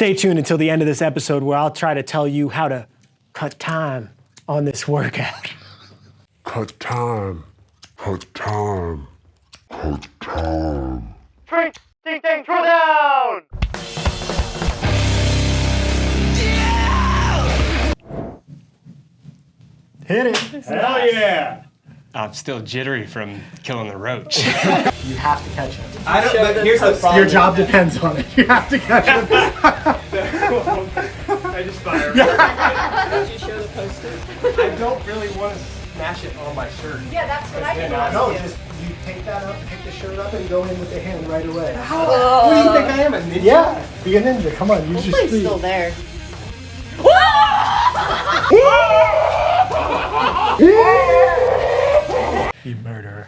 Stay tuned until the end of this episode where I'll try to tell you how to cut time on this workout. Cut time. Cut time. Cut time. TTT THROWDOWN! Hit it. Hell yeah! I'm still jittery from killing the roach. You have to catch it. I don't, but here's the problem. Your job depends on it. You have to catch it. I just fired. Did you show the poster? I don't really want to smash it on my shirt. Yeah, that's what I did. No, just you take that up, pick the shirt up, and go in with the hand right away. What do you think I am, a ninja? Yeah, be a ninja. Come on, use your Hopefully it's speed. still there. You murderer.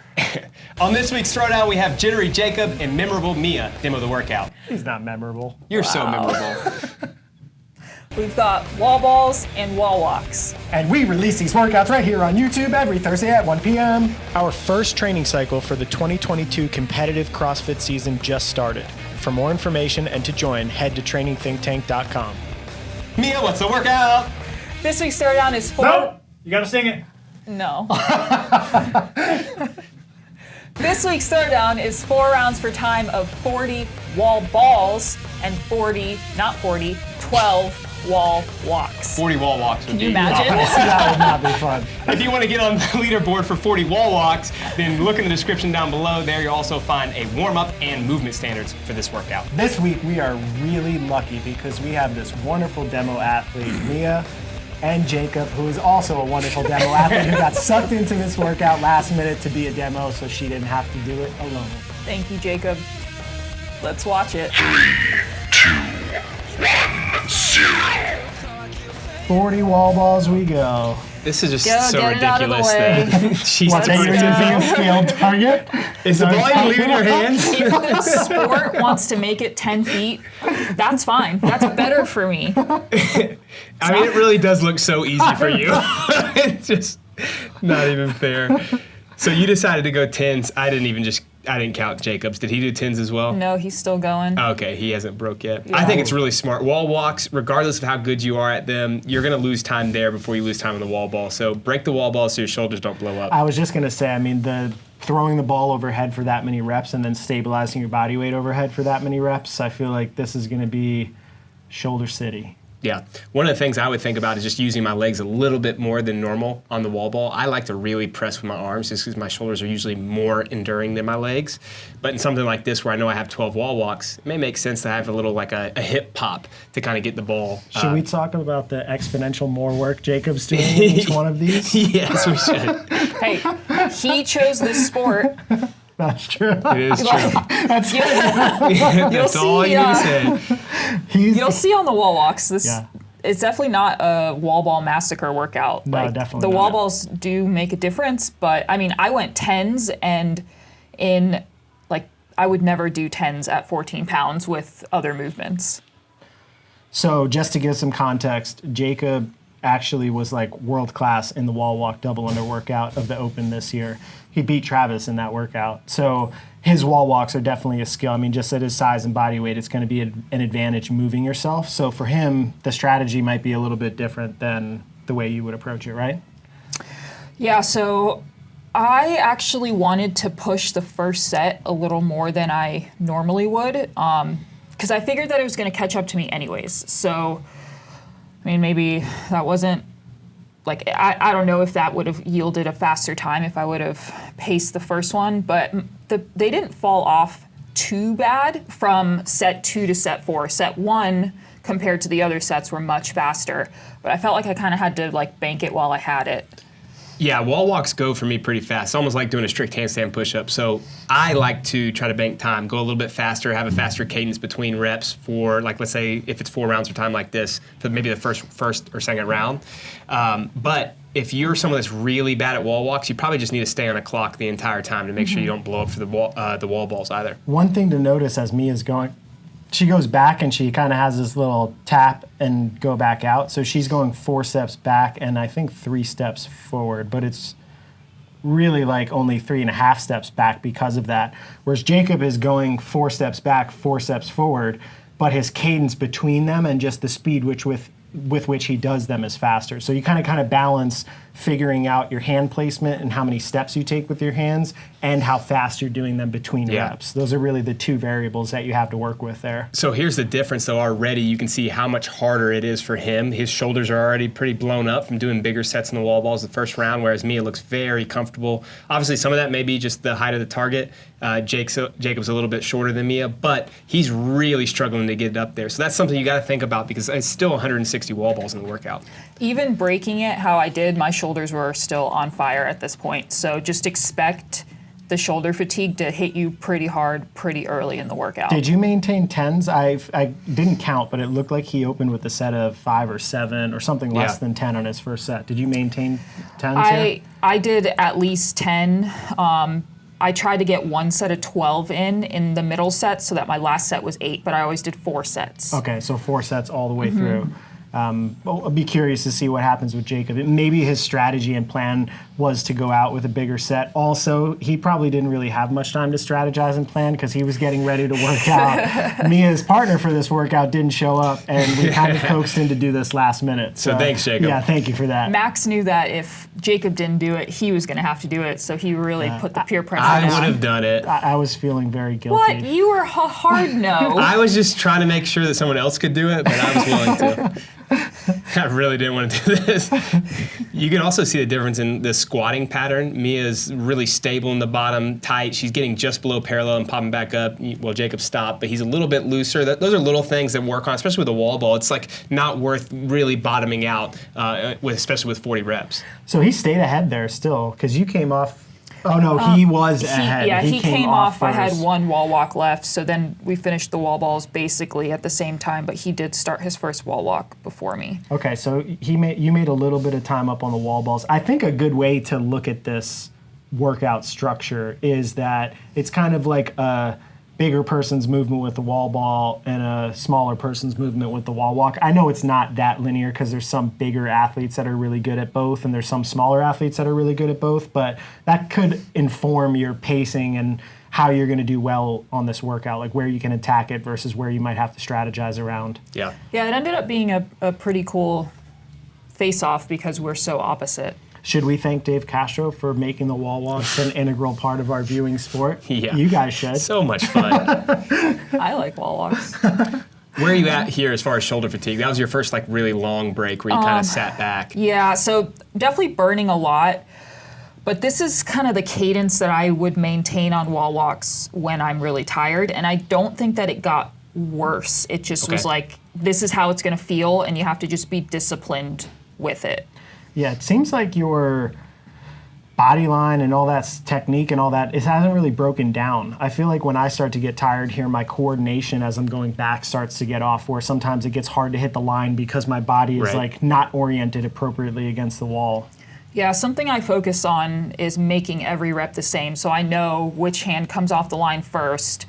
On this week's Throwdown, we have Jittery Jacob and Memorable Mia demo the workout. He's not memorable. You're so memorable. We've got wall balls and wall walks. And we release these workouts right here on YouTube every Thursday at 1 p.m. Our first training cycle for the 2022 competitive CrossFit season just started. For more information and to join, head to trainingthinktank.com. Mia, what's the workout? This week's Throwdown is 4... Nope! You gotta sing it. No. This week's Throwdown is 4 rounds for time of 40 wall balls and 12 wall walks. 40 wall walks would Can you be imagine? That would not be fun. If you want to get on the leaderboard for 40 wall walks, then look in the description down below. There you'll also find a warm-up and movement standards for this workout. This week we are really lucky because we have this wonderful demo athlete, Mia, and Jacob, who is also a wonderful demo athlete who got sucked into this workout last minute to be a demo so she didn't have to do it alone. Thank you, Jacob. Let's watch it. 40 wall balls we go. This is just Go, so get it out of the ridiculous way. that she's What's that, you're using a scaled target? Is the ball even leaving your hands? If the sport wants to make it 10 feet, that's fine. That's better for me. I mean, it really does look so easy for you. It's just not even fair. So you decided to go 10s. I didn't count Jacob's. Did he do 10s as well? No, he's still going. Okay, he hasn't broke yet. I think it's really smart. Wall walks, regardless of how good you are at them, you're going to lose time there before you lose time on the wall ball. So break the wall ball so your shoulders don't blow up. I was just going to say, I mean, throwing the ball overhead for that many reps and then stabilizing your body weight overhead for that many reps, I feel like this is going to be shoulder city. Yeah. One of the things I would think about is just using my legs a little bit more than normal on the wall ball. I like to really press with my arms just because my shoulders are usually more enduring than my legs. But in something like this where I know I have 12 wall walks, it may make sense to have a little like a hip pop to kind of get the ball. Should we talk about the exponential more work Jacob's doing in each one of these? Yes, we should. Hey, he chose this sport. That's true. It is true. That's That's all you need to say. You'll see on the wall walks, Yeah. it's definitely not a wall ball massacre workout. No, definitely The not. wall balls do make a difference, but I mean, I went 10s and I would never do 10s at 14 pounds with other movements. So just to give some context, Jacob actually was like world class in the wall walk double under workout of the Open this year. He beat Travis in that workout. So his wall walks are definitely a skill. I mean, just at his size and body weight, it's going to be an advantage moving yourself. So for him, the strategy might be a little bit different than the way you would approach it, right? Yeah, so I actually wanted to push the first set a little more than I normally would, because I figured that it was going to catch up to me anyways. So, I mean, maybe that wasn't, like, I don't know if that would have yielded a faster time if I would have paced the first one, but they didn't fall off too bad from set 2 to set 4. Set 1 compared to the other sets were much faster, but I felt like I kind of had to like bank it while I had it. Yeah, wall walks go for me pretty fast. It's almost like doing a strict handstand push-up. So I like to try to bank time, go a little bit faster, have a faster cadence between reps for, like, let's say if it's 4 rounds of time like this, for maybe the first or second round. But if you're someone that's really bad at wall walks, you probably just need to stay on a clock the entire time to make sure you don't blow up for the wall balls either. One thing to notice as Mia's going, she goes back and she kind of has this little tap and go back out. So she's going 4 steps back and I think 3 steps forward, but it's really like only 3.5 steps back because of that. Whereas Jacob is going 4 steps back, 4 steps forward. but his cadence between them and just the speed with which he does them is faster. So you kind of balance figuring out your hand placement and how many steps you take with your hands and how fast you're doing them between reps. Those are really the two variables that you have to work with there. So here's the difference though. Already you can see how much harder it is for him. His shoulders are already pretty blown up from doing bigger sets in the wall balls the first round, whereas Mia looks very comfortable. Obviously some of that may be just the height of the target. Jacob's a little bit shorter than Mia, but he's really struggling to get it up there. So that's something you got to think about because it's still 160 wall balls in the workout. Even breaking it how I did, my shoulders were still on fire at this point. So just expect the shoulder fatigue to hit you pretty hard pretty early in the workout. Did you maintain 10s? I didn't count, but it looked like he opened with a set of 5 or 7 or something less than 10 on his first set. Did you maintain 10s here? I did at least 10. I tried to get one set of 12 in the middle set so that my last set was 8, but I always did 4 sets. Okay, so 4 sets all the way through. I'll be curious to see what happens with Jacob. Maybe his strategy and plan was to go out with a bigger set. Also, he probably didn't really have much time to strategize and plan because he was getting ready to work out. Mia's partner for this workout didn't show up, and we kind of coaxed him to do this last minute. So thanks, Jacob. Yeah, thank you for that. Max knew that if Jacob didn't do it, he was going to have to do it, so he really put the peer pressure I down. would have done it. I was feeling very guilty. What? You were hard no. I was just trying to make sure that someone else could do it, but I was willing to. I really didn't want to do this. You can also see the difference in the squatting pattern. Mia's really stable in the bottom, tight. She's getting just below parallel and popping back up. Well, Jacob stopped, but he's a little bit looser. Those are little things that work on, especially with a wall ball. It's like not worth really bottoming out, especially with 40 reps. So he stayed ahead there still because you came off. Oh no, he was ahead. Yeah, he came off. I had first. one wall walk left, so then we finished the wall balls basically at the same time, but he did start his first wall walk before me. Okay, so you made a little bit of time up on the wall balls. I think a good way to look at this workout structure is that it's kind of like a bigger person's movement with the wall ball and a smaller person's movement with the wall walk. I know it's not that linear because there's some bigger athletes that are really good at both and there's some smaller athletes that are really good at both, but that could inform your pacing and how you're going to do well on this workout, like where you can attack it versus where you might have to strategize around. Yeah. Yeah, it ended up being a pretty cool face-off because we're so opposite. Should we thank Dave Castro for making the wall walks an integral part of our viewing sport? Yeah. You guys should. So much fun. I like wall walks. Where are you at here as far as shoulder fatigue? That was your first like really long break where you kind of sat back. Yeah, so definitely burning a lot, but this is kind of the cadence that I would maintain on wall walks when I'm really tired, and I don't think that it got worse. It just was like, this is how it's going to feel, and you have to just be disciplined with it. Yeah, it seems like your body line and all that technique and all that, it hasn't really broken down. I feel like when I start to get tired here, my coordination as I'm going back starts to get off, where sometimes it gets hard to hit the line because my body is like not oriented appropriately against the wall. Yeah, something I focus on is making every rep the same, so I know which hand comes off the line first.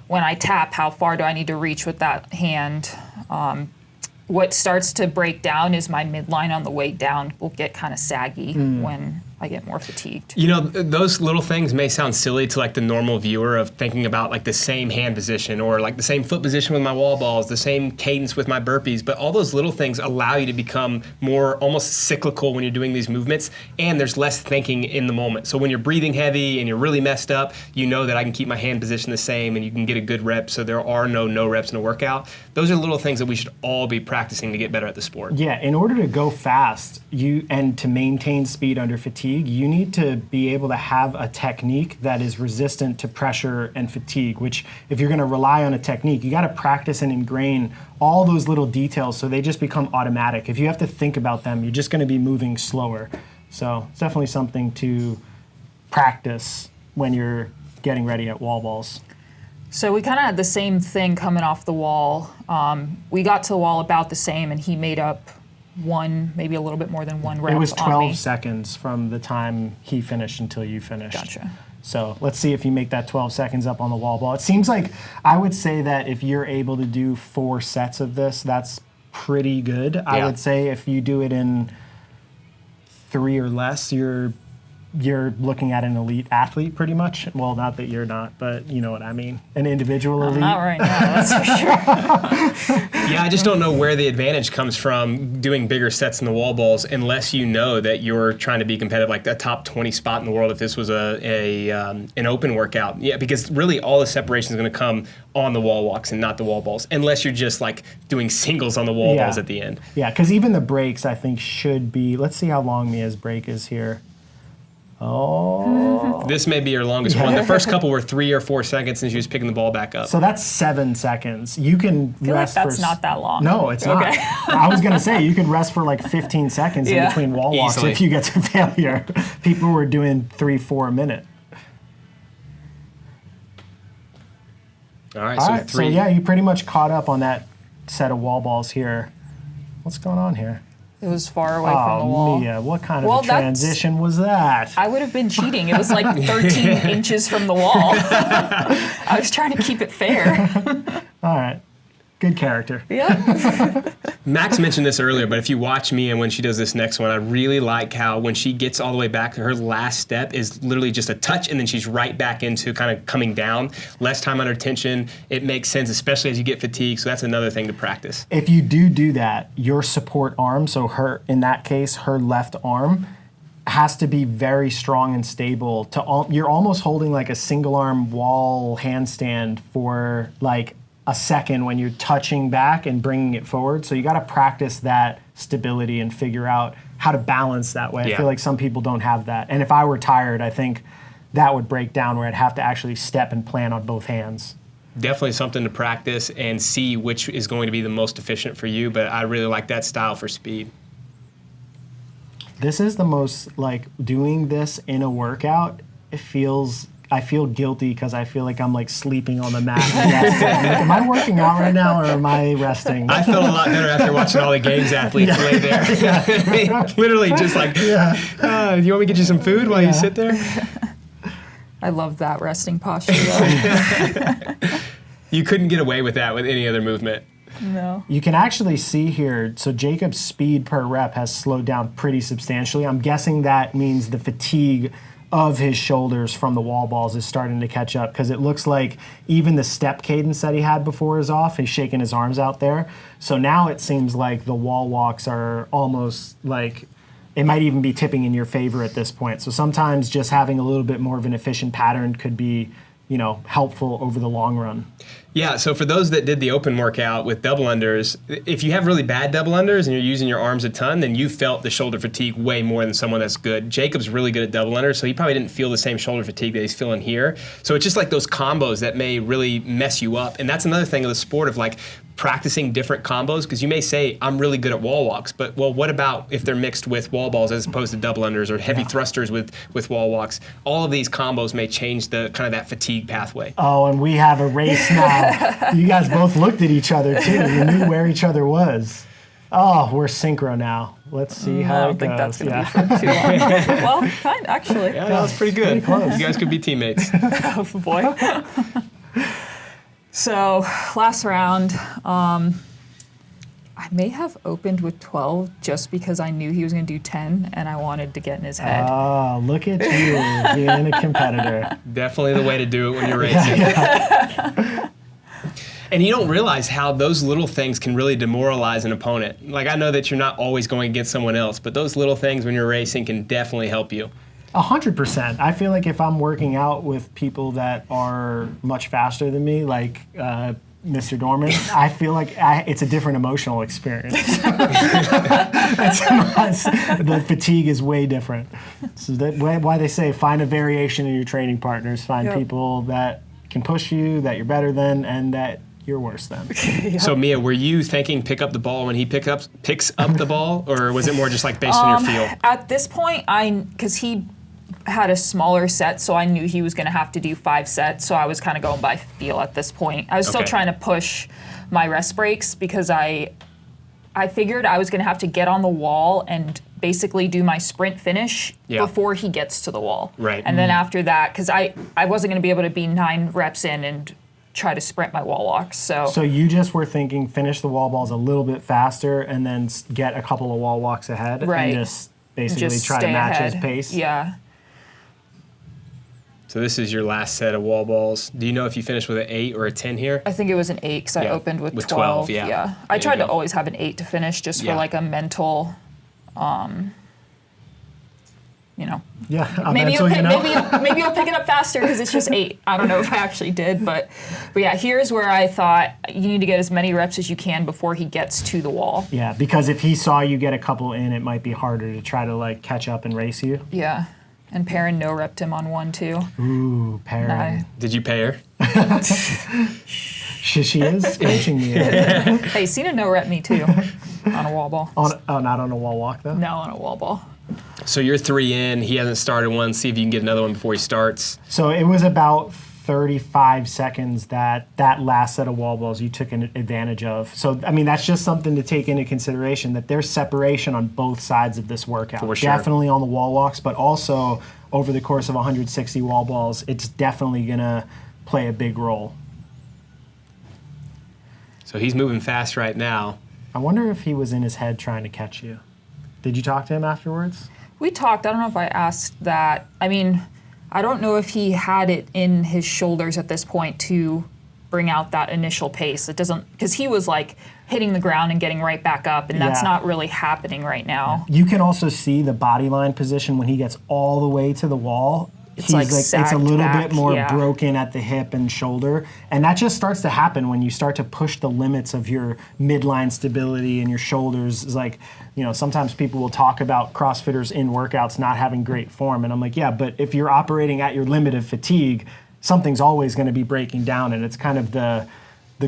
When I tap, how far do I need to reach with that hand? What starts to break down is my midline on the way down will get kind of saggy when I get more fatigued. You know, those little things may sound silly to like the normal viewer of thinking about like the same hand position or like the same foot position with my wall balls, the same cadence with my burpees, but all those little things allow you to become more almost cyclical when you're doing these movements, and there's less thinking in the moment. So when you're breathing heavy and you're really messed up, you know that I can keep my hand position the same and you can get a good rep, so there are no reps in a workout. Those are little things that we should all be practicing to get better at the sport. Yeah, in order to go fast and to maintain speed under fatigue, you need to be able to have a technique that is resistant to pressure and fatigue, which if you're going to rely on a technique, you got to practice and ingrain all those little details so they just become automatic. If you have to think about them, you're just going to be moving slower. So it's definitely something to practice when you're getting ready at wall balls. So we kind of had the same thing coming off the wall. We got to the wall about the same, and he made up maybe a little bit more than one rep on me. It was 12 seconds from the time he finished until you finished. Gotcha. So let's see if you make that 12 seconds up on the wall ball. It seems like I would say that if you're able to do 4 sets of this, that's pretty good. I would say if you do it in 3 or less, you're you're looking at an elite athlete pretty much. Well, not that you're not, but you know what I mean. An individual elite. Not right now, that's for sure. Yeah, I just don't know where the advantage comes from doing bigger sets in the wall balls unless you know that you're trying to be competitive, like a top 20 spot in the world if this was an open workout. Yeah, because really all the separation is going to come on the wall walks and not the wall balls, unless you're just like doing singles on the wall balls at the end. Yeah, because even the breaks I think should be, let's see how long Mia's break is here. Oh. This may be your longest one. The first couple were 3 or 4 seconds and she was picking the ball back up. So that's 7 seconds. You can I feel rest like that's for... not that long. No, it's not. Okay. I was going to say, you can rest for like 15 seconds in between wall walks Easily. if you get to failure. People were doing 3-4 a minute. All right, All so right, 3. so yeah, you pretty much caught up on that set of wall balls here. What's going on here? It was far away from the wall. Mia, what kind of Well, a transition was that? I would have been cheating. It was like 13 inches from the wall. I was trying to keep it fair. All right, good character. Yeah. Max mentioned this earlier, but if you watch Mia when she does this next one, I really like how when she gets all the way back, her last step is literally just a touch, and then she's right back into kind of coming down. Less time under tension. It makes sense, especially as you get fatigued, so that's another thing to practice. If you do that, your support arm, so her, in that case, her left arm, has to be very strong and stable. You're almost holding like a single arm wall handstand for like a second when you're touching back and bringing it forward. So you got to practice that stability and figure out how to balance that way. I feel like some people don't have that. And if I were tired, I think that would break down where I'd have to actually step and plan on both hands. Definitely something to practice and see which is going to be the most efficient for you, but I really like that style for speed. This is the most, like, doing this in a workout, I feel guilty because I feel like I'm like sleeping on the mat. Resting. Like, am I working out right now or am I resting? I felt a lot better after watching all the games athletes lay there. Literally just like, you want me to get you some food while you sit there? I love that resting posture, though. You couldn't get away with that with any other movement. No. You can actually see here, so Jacob's speed per rep has slowed down pretty substantially. I'm guessing that means the fatigue of his shoulders from the wall balls is starting to catch up, because it looks like even the step cadence that he had before is off. He's shaking his arms out there. So now it seems like the wall walks are almost like, it might even be tipping in your favor at this point. So sometimes just having a little bit more of an efficient pattern could be, you know, helpful over the long run. Yeah, so for those that did the open workout with double unders, if you have really bad double unders and you're using your arms a ton, then you felt the shoulder fatigue way more than someone that's good. Jacob's really good at double unders, so he probably didn't feel the same shoulder fatigue that he's feeling here. So it's just like those combos that may really mess you up. And that's another thing of the sport of like practicing different combos, because you may say, I'm really good at wall walks, but well, what about if they're mixed with wall balls as opposed to double unders or heavy thrusters with wall walks? All of these combos may change the kind of that fatigue pathway. Oh, and we have a race now. You guys both looked at each other too. You knew where each other was. Oh, we're synchro now. Let's see how it goes. I don't think that's going to be for too long. Well, kind actually. Yeah, that was pretty good. close. You guys could be teammates. Oh, boy. So, last round, I may have opened with 12 just because I knew he was going to do 10 and I wanted to get in his head. Oh, look at you being a competitor. Definitely the way to do it when you're racing. And you don't realize how those little things can really demoralize an opponent. Like, I know that you're not always going against someone else, but those little things when you're racing can definitely help you. 100%. I feel like if I'm working out with people that are much faster than me, like Mr. Dorman, I feel like it's a different emotional experience. The fatigue is way different. So that's why they say find a variation in your training partners. Find people that can push you, that you're better than, and that you're worse than. So Mia, were you thinking pick up the ball when he picks up the ball, or was it more just like based on your feel? At this point, because he had a smaller set, so I knew he was going to have to do 5 sets, so I was kind of going by feel at this point. I was still trying to push my rest breaks because I figured I was going to have to get on the wall and basically do my sprint finish before he gets to the wall. Right. And then after that, because I wasn't going to be able to be 9 reps in and try to sprint my wall walks. So you just were thinking finish the wall balls a little bit faster and then get a couple of wall walks ahead and just basically try to match his pace? Yeah. So this is your last set of wall balls. Do you know if you finished with an 8 or a 10 here? I think it was an 8 because I Yeah, opened with with 12. 12, yeah. I There tried you to go. always have an 8 to finish just for Yeah. like a mental, you know. Yeah, Maybe mental, you'll, you know? maybe you'll pick it up faster because it's just 8. I don't know if I actually did, but yeah, here's where I thought you need to get as many reps as you can before he gets to the wall. Yeah, because if he saw you get a couple in, it might be harder to try to like catch up and race you. Yeah, and Perrin no-repped him on 1 too. Ooh, Perrin. I- Did you pay her? She is coaching me. Hey, Cena no-rep me too on a wall ball. Not on a wall walk though? No, on a wall ball. So you're 3 in. He hasn't started one. See if you can get another one before he starts. So it was about 35 seconds that last set of wall balls you took advantage of. So, I mean, that's just something to take into consideration, that there's separation on both sides of this workout. For sure. Definitely on the wall walks, but also over the course of 160 wall balls, it's definitely going to play a big role. So he's moving fast right now. I wonder if he was in his head trying to catch you. Did you talk to him afterwards? We talked. I don't know if I asked that. I mean, I don't know if he had it in his shoulders at this point to bring out that initial pace. It doesn't, because he was like hitting the ground and getting right back up, and that's Yeah. not really happening right now. You can also see the body line position when he gets all the way to the wall. It's like it's a sagged little back, bit more yeah. broken at the hip and shoulder. And that just starts to happen when you start to push the limits of your midline stability and your shoulders. It's like, you know, sometimes people will talk about CrossFitters in workouts not having great form. And I'm like, yeah, but if you're operating at your limit of fatigue, something's always going to be breaking down. And it's kind of the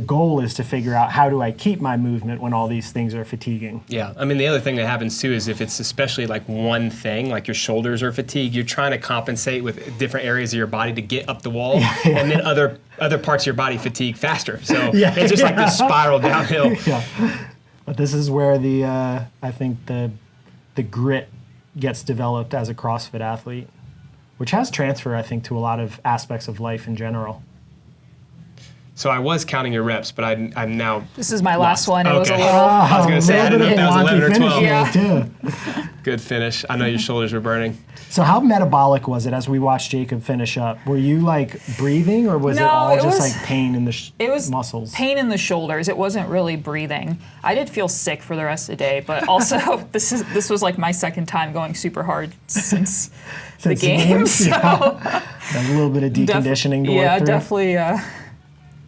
goal is to figure out, how do I keep my movement when all these things are fatiguing? Yeah, I mean, the other thing that happens too is if it's especially like one thing, like your shoulders are fatigued, you're trying to compensate with different areas of your body to get up the wall, and then other parts of your body fatigue faster. So it's just like this spiral downhill. Yeah. But this is where I think the grit gets developed as a CrossFit athlete, which has transfer, I think, to a lot of aspects of life in general. So I was counting your reps, but I'm now. This is my last one. It was a Okay. little. I was going to say, I didn't know if that was 11 or 12. Yeah. Too. Good finish. I know your shoulders were burning. So how metabolic was it as we watched Jacob finish up? Were you like breathing, or was it No, all it just was- like pain in the It was muscles? pain in the shoulders. It wasn't really breathing. I did feel sick for the rest of the day, but also this was like my second time going super hard since the Since the game. games, So yeah. A little bit of deconditioning to work through. definitely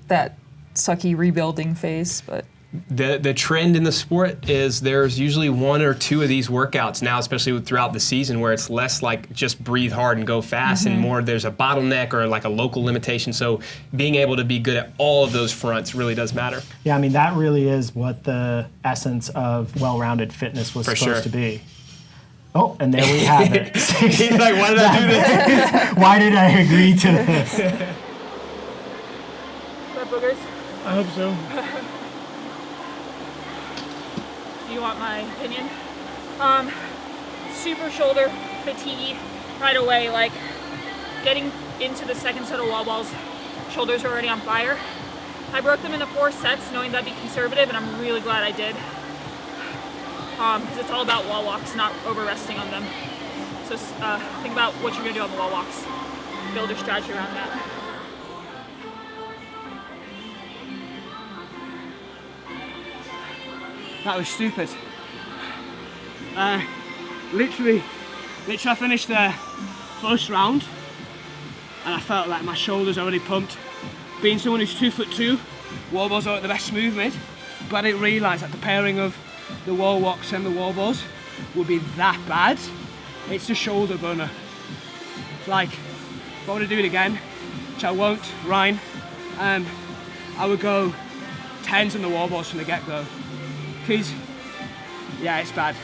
that sucky rebuilding phase, but. The trend in the sport is there's usually 1 or 2 of these workouts now, especially throughout the season, where it's less like just breathe hard and go fast, and more there's a bottleneck or like a local limitation. So being able to be good at all of those fronts really does matter. Yeah, I mean, that really is what the essence of well-rounded fitness was For supposed sure. to be. Oh, and there we have it. He's like, why did I do this? Why did I agree to this? I hope so. Do you want my opinion? Super shoulder fatigue right away, like getting into the second set of wall balls, shoulders are already on fire. I broke them into 4 sets knowing that'd be conservative, and I'm really glad I did. Because it's all about wall walks, not over resting on them. So think about what you're gonna do on the wall walks. Build your strategy around that. That was stupid. Literally I finished the first round and I felt like my shoulders already pumped. Being someone who's 2'2", wall balls aren't the best movement, but I didn't realise that the pairing of the wall walks and the wall balls would be that bad. It's a shoulder burner. Like, if I were to do it again, which I won't, Ryan, I would go 10s on the wall balls from the get-go. Because, yeah, it's bad.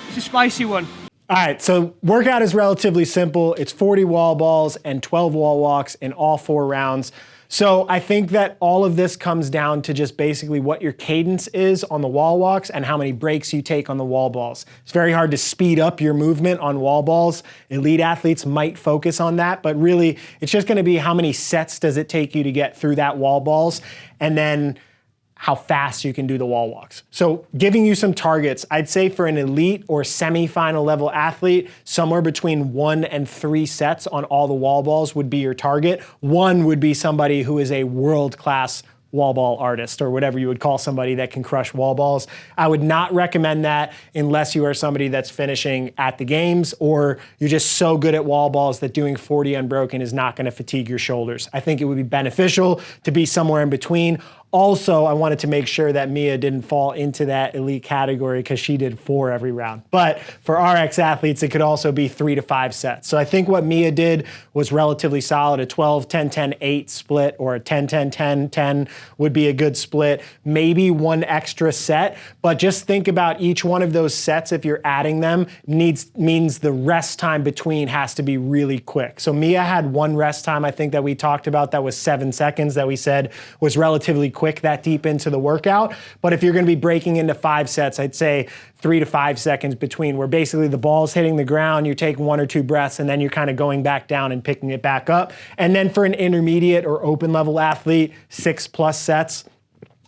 It's a spicy one. All right, so workout is relatively simple. It's 40 wall balls and 12 wall walks in all 4 rounds. So I think that all of this comes down to just basically what your cadence is on the wall walks and how many breaks you take on the wall balls. It's very hard to speed up your movement on wall balls. Elite athletes might focus on that, but really it's just gonna be how many sets does it take you to get through that wall balls, and then how fast you can do the wall walks. So giving you some targets, I'd say for an elite or semi-final level athlete, somewhere between 1 and 3 sets on all the wall balls would be your target. 1 would be somebody who is a world-class wall ball artist, or whatever you would call somebody that can crush wall balls. I would not recommend that unless you are somebody that's finishing at the games, or you're just so good at wall balls that doing 40 unbroken is not going to fatigue your shoulders. I think it would be beneficial to be somewhere in between. Also, I wanted to make sure that Mia didn't fall into that elite category because she did 4 every round. But for RX athletes, it could also be 3 to 5 sets. So I think what Mia did was relatively solid. A 12, 10, 10, 8 split, or a 10, 10, 10, 10 would be a good split. Maybe 1 extra set, but just think about each one of those sets, if you're adding them, means the rest time between has to be really quick. So Mia had 1 rest time, I think, that we talked about that was 7 seconds, that we said was relatively quick that deep into the workout. But if you're going to be breaking into 5 sets, I'd say 3 to 5 seconds between, where basically the ball's hitting the ground, you take 1 or 2 breaths, and then you're kind of going back down and picking it back up. And then for an intermediate or open level athlete, 6+ sets.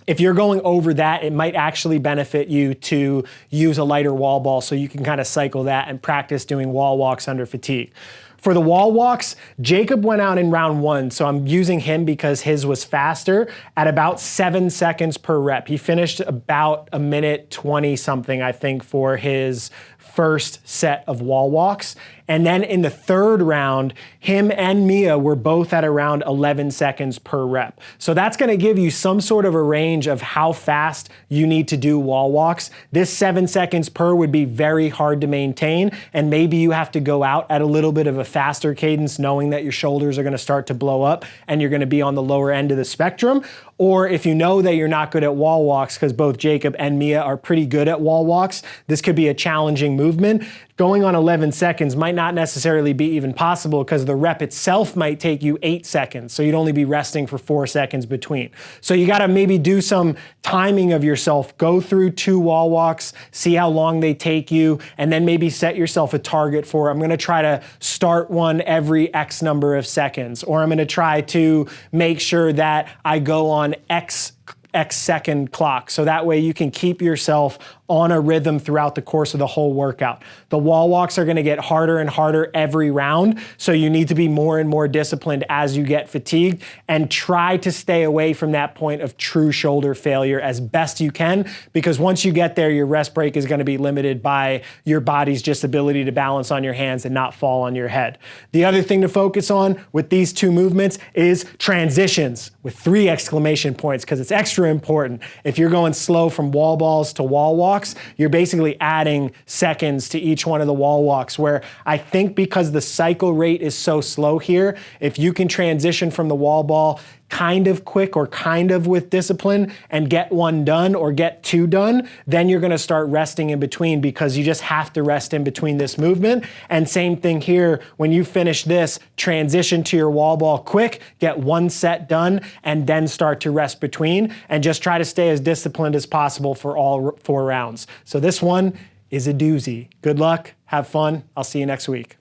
If you're going over that, it might actually benefit you to use a lighter wall ball so you can kind of cycle that and practice doing wall walks under fatigue. For the wall walks, Jacob went out in round 1, so I'm using him because his was faster, at about 7 seconds per rep. He finished about 1:20 something, I think, for his first set of wall walks. And then in the 3rd round, him and Mia were both at around 11 seconds per rep. So that's gonna give you some sort of a range of how fast you need to do wall walks. This 7 seconds per would be very hard to maintain, and maybe you have to go out at a little bit of a faster cadence, knowing that your shoulders are gonna start to blow up and you're gonna be on the lower end of the spectrum. Or if you know that you're not good at wall walks, because both Jacob and Mia are pretty good at wall walks, this could be a challenging movement. Going on 11 seconds might not necessarily be even possible because the rep itself might take you 8 seconds. So you'd only be resting for 4 seconds between. So you gotta maybe do some timing of yourself. Go through 2 wall walks, see how long they take you, and then maybe set yourself a target for, I'm gonna try to start one every X number of seconds, or I'm gonna try to make sure that I go on X second clock. So that way you can keep yourself on a rhythm throughout the course of the whole workout. The wall walks are gonna get harder and harder every round, so you need to be more and more disciplined as you get fatigued, and try to stay away from that point of true shoulder failure as best you can, because once you get there, your rest break is gonna be limited by your body's just ability to balance on your hands and not fall on your head. The other thing to focus on with these 2 movements is transitions with 3 exclamation points, because it's extra important. If you're going slow from wall balls to wall walks, you're basically adding seconds to each one of the wall walks, where I think because the cycle rate is so slow here, if you can transition from the wall ball kind of quick or kind of with discipline and get 1 done or get 2 done, then you're gonna start resting in between, because you just have to rest in between this movement. And same thing here, when you finish this, transition to your wall ball quick, get 1 set done, and then start to rest between, and just try to stay as disciplined as possible for all 4 rounds. So this one is a doozy. Good luck, have fun, I'll see you next week.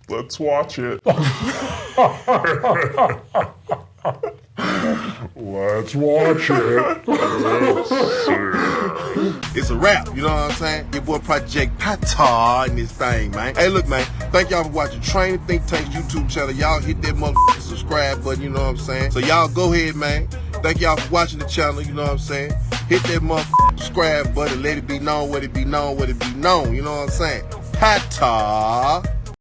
Let's watch it. Let's watch it. It's a wrap, you know what I'm saying? Your boy Project Pata in this thing, man. Hey, look, man, thank y'all for watching Training Think Tank's YouTube channel. Y'all hit that motherfucking subscribe button, you know what I'm saying? So y'all go ahead, man. Thank y'all for watching the channel, you know what I'm saying? Hit that motherfucking subscribe button, let it be known, what it be known, what it be known, you know what I'm saying? Pata.